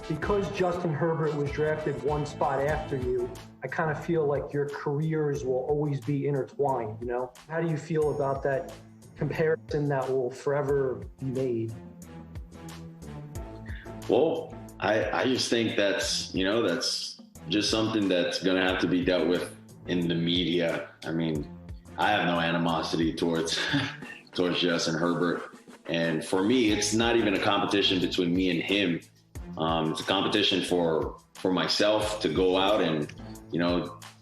Because Justin Herbert was drafted one spot after you, I kind of feel like your careers will always be intertwined, you know? How do you feel about that comparison that will forever be made? Well, I just think that's just something that's going to have to be dealt with in the media. I mean, I have no animosity towards Justin Herbert. And for me, it's not even a competition between me and him. It's a competition for myself to go out and,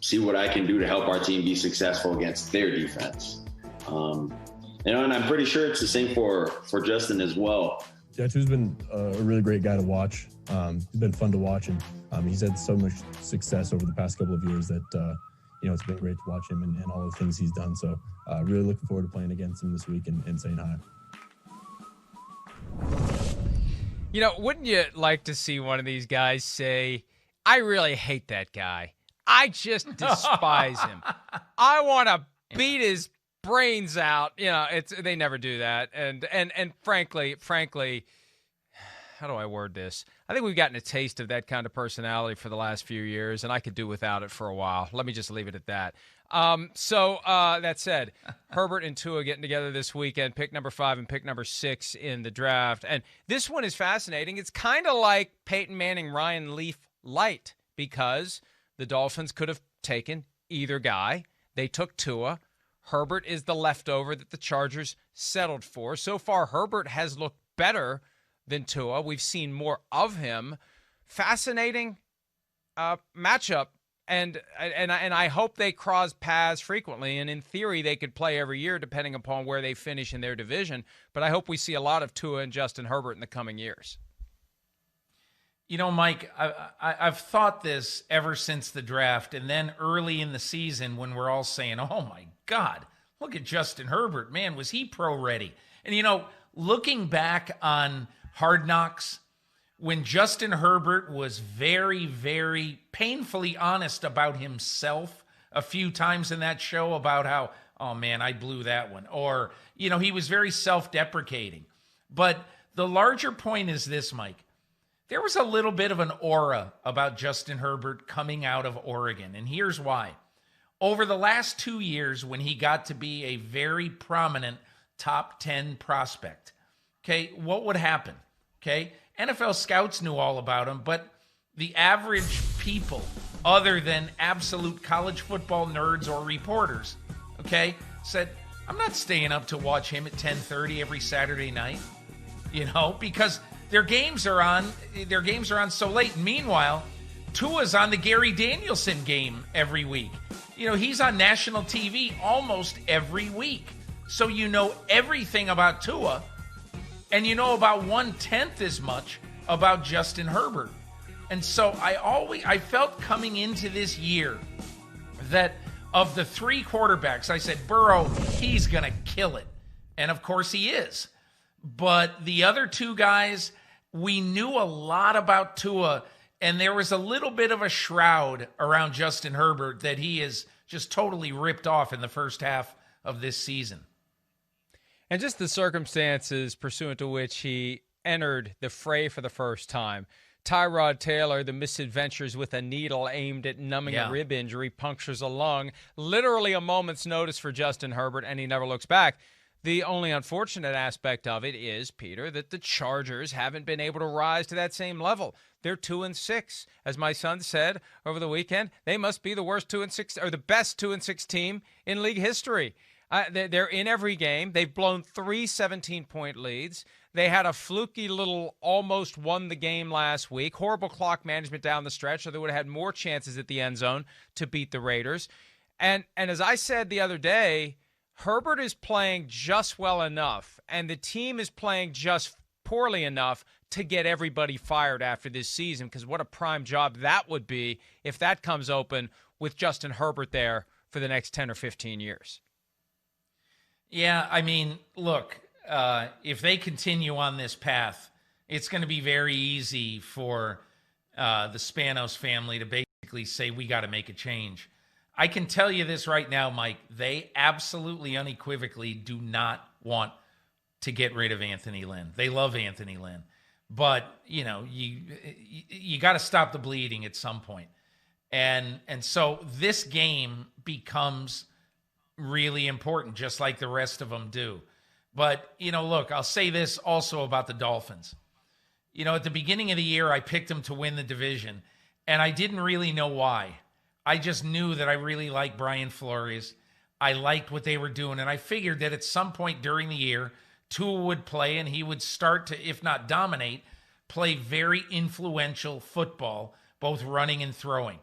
see what I can do to help our team be successful against their defense. And I'm pretty sure it's the same for Justin as well. Yeah, Tua's been a really great guy to watch. He's been fun to watch, and he's had so much success over the past couple of years that, it's been great to watch him and all the things he's done. So really looking forward to playing against him this week and saying hi. Wouldn't you like to see one of these guys say, I really hate that guy. I just despise him. I want to beat his brains out. They never do that. And frankly, how do I word this? I think we've gotten a taste of that kind of personality for the last few years, and I could do without it for a while. Let me just leave it at that. So that said, Herbert and Tua getting together this weekend, pick number 5 and pick number 6 in the draft. And this one is fascinating. It's kind of like Peyton Manning, Ryan Leaf light, because the Dolphins could have taken either guy. They took Tua. Herbert is the leftover that the Chargers settled for. So far, Herbert has looked better than Tua. We've seen more of him. Fascinating matchup. And I hope they cross paths frequently. And in theory, they could play every year depending upon where they finish in their division. But I hope we see a lot of Tua and Justin Herbert in the coming years. Mike, I've thought this ever since the draft, and then early in the season when we're all saying, oh, my God, look at Justin Herbert. Man, was he pro-ready? And, looking back on Hard Knocks, when Justin Herbert was very, very painfully honest about himself a few times in that show about how, oh, man, I blew that one. Or, he was very self-deprecating. But the larger point is this, Mike. There was a little bit of an aura about Justin Herbert coming out of Oregon, and here's why. Over the last 2 years, when he got to be a very prominent top 10 prospect, okay, what would happen? Okay, NFL scouts knew all about him, but the average people, other than absolute college football nerds or reporters, okay, said, I'm not staying up to watch him at 10:30 every Saturday night, because their games are on so late. Meanwhile, Tua's on the Gary Danielson game every week. He's on national TV almost every week. So you know everything about Tua, and you know about 1/10 as much about Justin Herbert. And so I felt coming into this year that of the 3 quarterbacks, I said, Burrow, he's going to kill it. And of course he is. But the other 2 guys, we knew a lot about Tua, and there was a little bit of a shroud around Justin Herbert that he is just totally ripped off in the first half of this season. And just the circumstances pursuant to which he entered the fray for the first time. Tyrod Taylor, the misadventures with a needle aimed at numbing a rib injury, punctures a lung. Literally a moment's notice for Justin Herbert, and he never looks back. The only unfortunate aspect of it is, Peter, that the Chargers haven't been able to rise to that same level. They're 2-6. As my son said over the weekend, they must be the worst 2-6 or the best 2-6 team in league history. They're in every game. They've blown 3 17-point leads. They had a fluky little almost won the game last week. Horrible clock management down the stretch, so they would have had more chances at the end zone to beat the Raiders. And as I said the other day, Herbert is playing just well enough, and the team is playing just poorly enough to get everybody fired after this season, because what a prime job that would be if that comes open with Justin Herbert there for the next 10 or 15 years. Yeah, I mean, look, if they continue on this path, it's going to be very easy for the Spanos family to basically say, we got to make a change. I can tell you this right now, Mike, they absolutely unequivocally do not want to get rid of Anthony Lynn. They love Anthony Lynn. but you got to stop the bleeding at some point. And so this game becomes really important, just like the rest of them do. But, look, I'll say this also about the Dolphins. At the beginning of the year, I picked them to win the division, and I didn't really know why. I just knew that I really liked Brian Flores. I liked what they were doing, and I figured that at some point during the year, Tua would play, and he would start to, if not dominate, play very influential football, both running and throwing.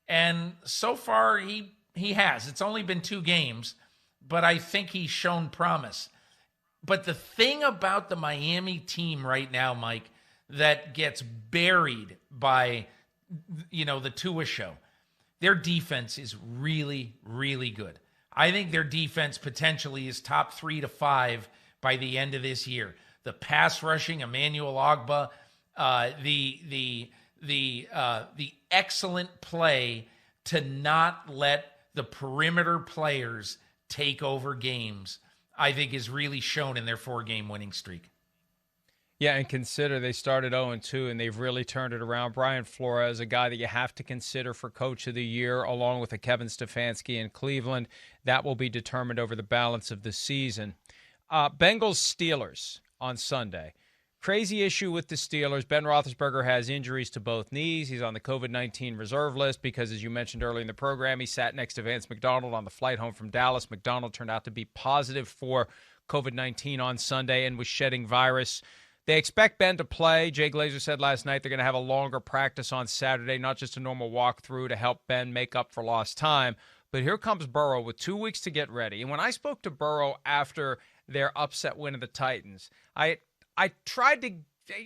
And so far, he has. It's only been 2 games, but I think he's shown promise. But the thing about the Miami team right now, Mike, that gets buried by, the Tua show, their defense is really, really good. I think their defense potentially is top 3 to 5 by the end of this year. The pass rushing, Emmanuel Ogbah, the excellent play to not let the perimeter players take over games, I think is really shown in their 4-game winning streak. Yeah, and consider they started 0-2, and they've really turned it around. Brian Flores, a guy that you have to consider for Coach of the Year, along with a Kevin Stefanski in Cleveland. That will be determined over the balance of the season. Bengals-Steelers on Sunday. Crazy issue with the Steelers. Ben Roethlisberger has injuries to both knees. He's on the COVID-19 reserve list because, as you mentioned earlier in the program, he sat next to Vance McDonald on the flight home from Dallas. McDonald turned out to be positive for COVID-19 on Sunday and was shedding virus. They expect Ben to play. Jay Glazer said last night they're going to have a longer practice on Saturday, not just a normal walkthrough to help Ben make up for lost time. But here comes Burrow with 2 weeks to get ready. And when I spoke to Burrow after their upset win of the Titans, I tried to,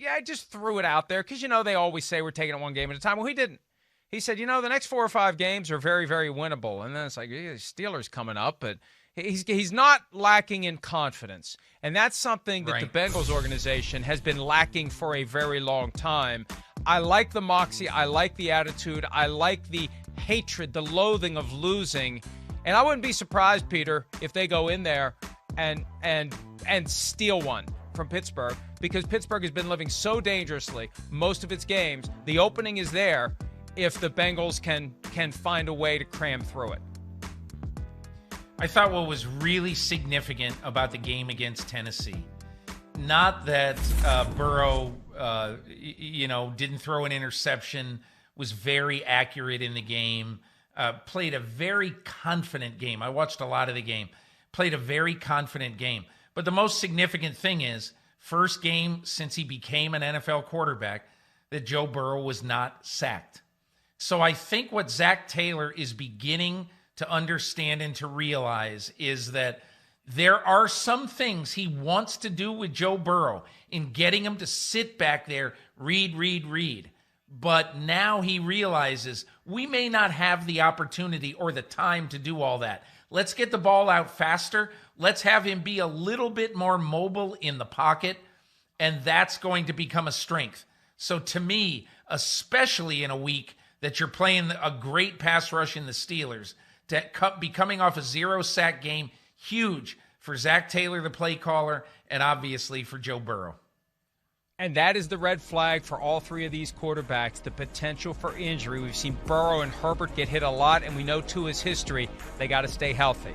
I just threw it out there because, they always say we're taking it one game at a time. Well, he didn't. He said, the next 4 or 5 games are very, very winnable. And then it's like, Steelers coming up, but he's not lacking in confidence. And that's something that the Bengals organization has been lacking for a very long time. I like the moxie. I like the attitude. I like the hatred, the loathing of losing. And I wouldn't be surprised, Peter, if they go in there and steal one from Pittsburgh, because Pittsburgh has been living so dangerously most of its games. The opening is there if the Bengals can find a way to cram through it. I thought what was really significant about the game against Tennessee, not that Burrow, didn't throw an interception, was very accurate in the game, played a very confident game. I watched a lot of the game, played a very confident game. But the most significant thing is, first game since he became an NFL quarterback, that Joe Burrow was not sacked. So I think what Zach Taylor is beginning to understand and to realize is that there are some things he wants to do with Joe Burrow in getting him to sit back there, read. But now he realizes we may not have the opportunity or the time to do all that. Let's get the ball out faster. Let's have him be a little bit more mobile in the pocket, and that's going to become a strength. So to me, especially in a week that you're playing a great pass rush in the Steelers, to be coming off a 0-sack game, huge for Zach Taylor, the play caller, and obviously for Joe Burrow. And that is the red flag for all 3 of these quarterbacks, the potential for injury. We've seen Burrow and Herbert get hit a lot, and we know Tua's history. They got to stay healthy.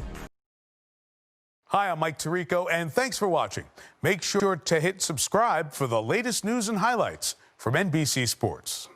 Hi, I'm Mike Tirico, and thanks for watching. Make sure to hit subscribe for the latest news and highlights from NBC Sports.